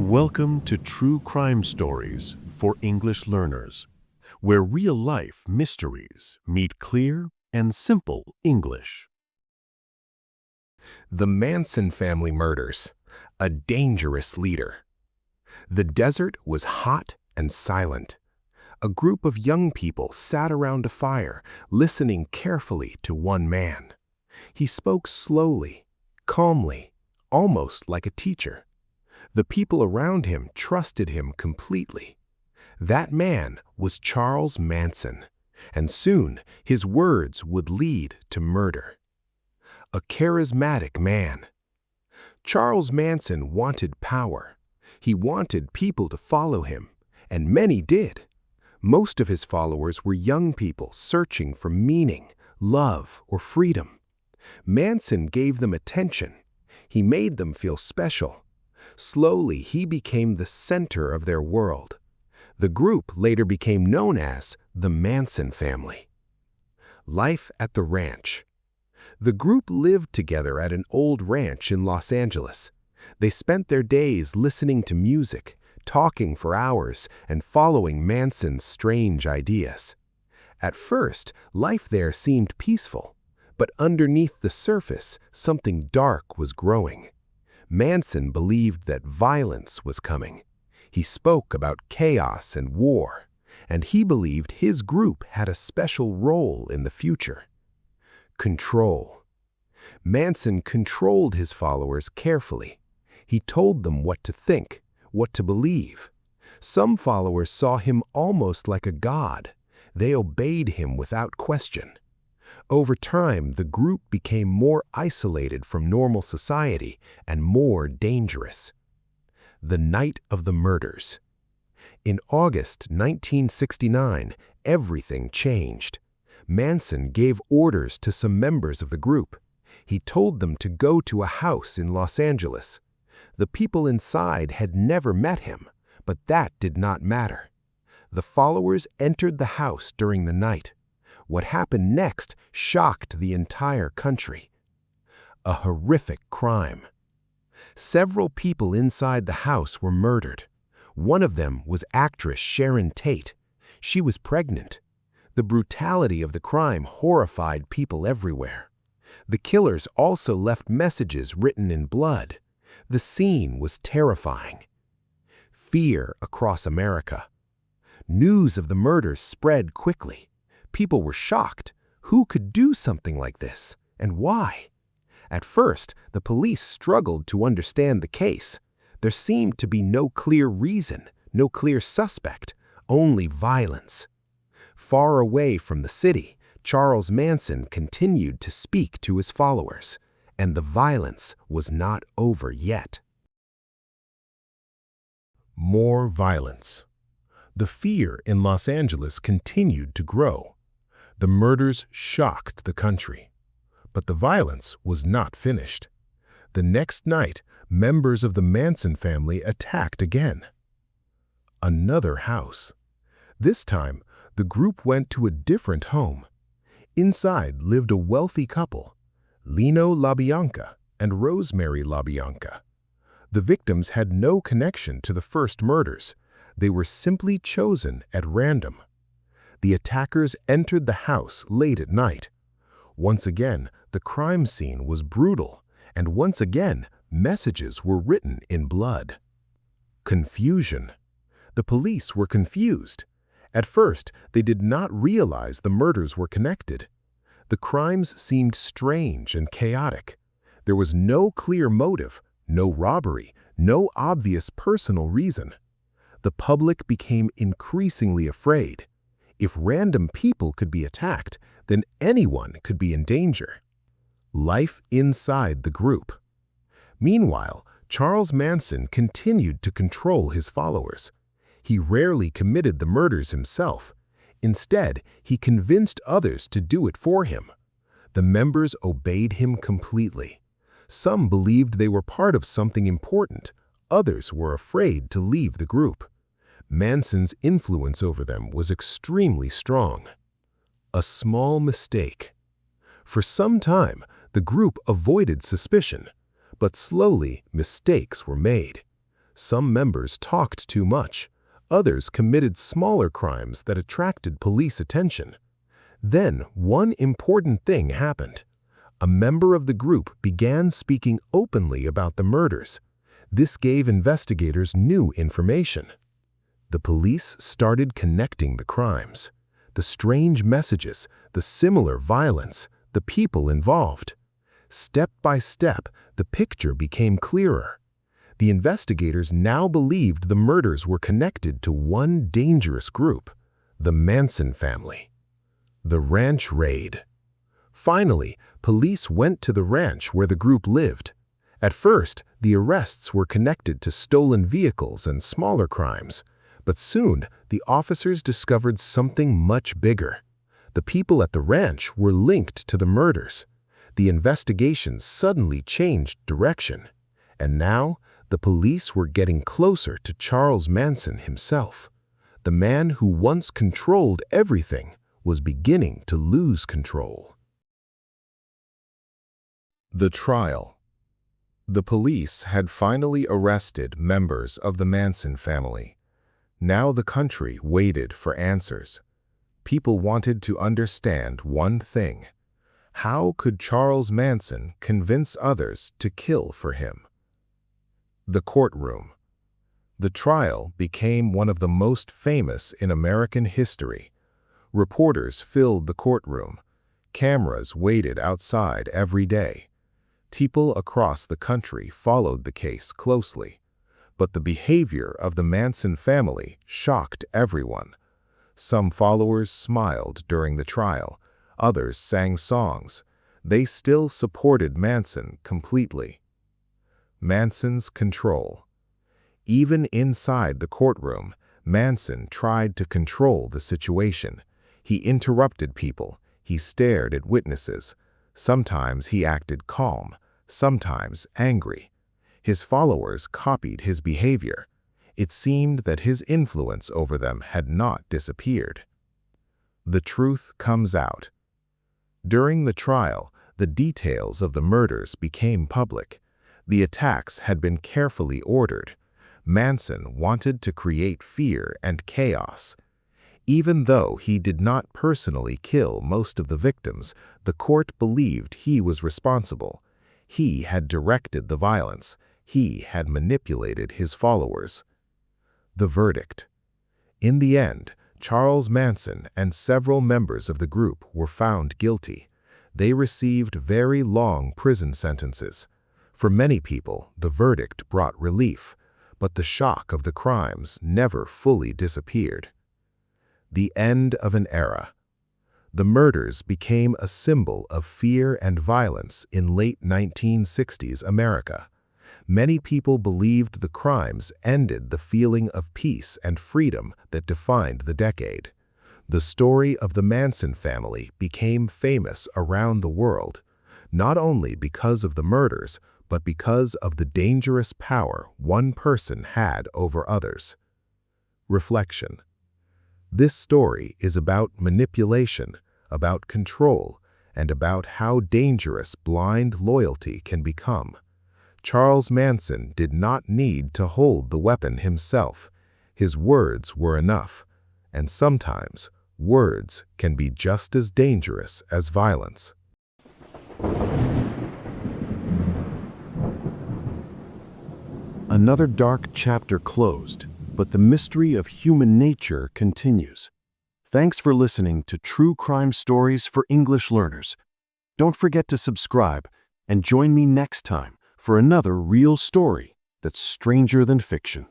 Welcome to True Crime Stories for English Learners, where real-life mysteries meet clear and simple English. The Manson family murders, a dangerous leader. The desert was hot and silent. A group of young people sat around a fire, listening carefully to one man. He spoke slowly, calmly, almost like a teacher. The people around him trusted him completely. That man was Charles Manson, and soon his words would lead to murder. A charismatic man. Charles Manson wanted power. He wanted people to follow him, and many did. Most of his followers were young people searching for meaning, love, or freedom. Manson gave them attention. He made them feel special. Slowly, he became the center of their world. The group later became known as the Manson Family. Life at the ranch. The group lived together at an old ranch in Los Angeles. They spent their days listening to music, talking for hours, and following Manson's strange ideas. At first, life there seemed peaceful, but underneath the surface, something dark was growing. Manson believed that violence was coming. He spoke about chaos and war, and he believed his group had a special role in the future. Control. Manson controlled his followers carefully. He told them what to think, what to believe. Some followers saw him almost like a god. They obeyed him without question. Over time, the group became more isolated from normal society and more dangerous. The night of the murders. In August 1969, everything changed. Manson gave orders to some members of the group. He told them to go to a house in Los Angeles. The people inside had never met him, but that did not matter. The followers entered the house during the night. What happened next shocked the entire country. A horrific crime. Several people inside the house were murdered. One of them was actress Sharon Tate. She was pregnant. The brutality of the crime horrified people everywhere. The killers also left messages written in blood. The scene was terrifying. Fear across America. News of the murders spread quickly. People were shocked. Who could do something like this, and why? At first, the police struggled to understand the case. There seemed to be no clear reason, no clear suspect, only violence. Far away from the city, Charles Manson continued to speak to his followers, and the violence was not over yet. More violence. The fear in Los Angeles continued to grow. The murders shocked the country. But the violence was not finished. The next night, members of the Manson family attacked again. Another house. This time, the group went to a different home. Inside lived a wealthy couple, Lino LaBianca and Rosemary LaBianca. The victims had no connection to the first murders. They were simply chosen at random. The attackers entered the house late at night. Once again, the crime scene was brutal, and once again, messages were written in blood. Confusion. The police were confused. At first, they did not realize the murders were connected. The crimes seemed strange and chaotic. There was no clear motive, no robbery, no obvious personal reason. The public became increasingly afraid. If random people could be attacked, then anyone could be in danger. Life inside the group. Meanwhile, Charles Manson continued to control his followers. He rarely committed the murders himself. Instead, he convinced others to do it for him. The members obeyed him completely. Some believed they were part of something important. Others were afraid to leave the group. Manson's influence over them was extremely strong. A small mistake. For some time, the group avoided suspicion, but slowly mistakes were made. Some members talked too much. Others committed smaller crimes that attracted police attention. Then, one important thing happened. A member of the group began speaking openly about the murders. This gave investigators new information. The police started connecting the crimes, the strange messages, the similar violence, the people involved. Step by step, the picture became clearer. The investigators now believed the murders were connected to one dangerous group, the Manson family. The ranch raid. Finally, police went to the ranch where the group lived. At first, the arrests were connected to stolen vehicles and smaller crimes, but soon the officers discovered something much bigger. The people at the ranch were linked to the murders. The investigation suddenly changed direction, and now the police were getting closer to Charles Manson himself. The man who once controlled everything was beginning to lose control. The trial. The police had finally arrested members of the Manson family. Now the country waited for answers. People wanted to understand one thing. How could Charles Manson convince others to kill for him? The courtroom. The trial became one of the most famous in American history. Reporters filled the courtroom. Cameras waited outside every day. People across the country followed the case closely. But the behavior of the Manson family shocked everyone. Some followers smiled during the trial. Others sang songs. They still supported Manson completely. Manson's control. Even inside the courtroom, Manson tried to control the situation. He interrupted people. He stared at witnesses. Sometimes he acted calm, sometimes angry. His followers copied his behavior. It seemed that his influence over them had not disappeared. The truth comes out. During the trial, the details of the murders became public. The attacks had been carefully ordered. Manson wanted to create fear and chaos. Even though he did not personally kill most of the victims, the court believed he was responsible. He had directed the violence. He had manipulated his followers. The verdict. In the end, Charles Manson and several members of the group were found guilty. They received very long prison sentences. For many people, the verdict brought relief, but the shock of the crimes never fully disappeared. The end of an era. The murders became a symbol of fear and violence in late 1960s America. Many people believed the crimes ended the feeling of peace and freedom that defined the decade. The story of the Manson family became famous around the world, not only because of the murders, but because of the dangerous power one person had over others. Reflection. This story is about manipulation, about control, and about how dangerous blind loyalty can become. Charles Manson did not need to hold the weapon himself. His words were enough, and sometimes words can be just as dangerous as violence. Another dark chapter closed, but the mystery of human nature continues. Thanks for listening to True Crime Stories for English Learners. Don't forget to subscribe and join me next time for another real story that's stranger than fiction.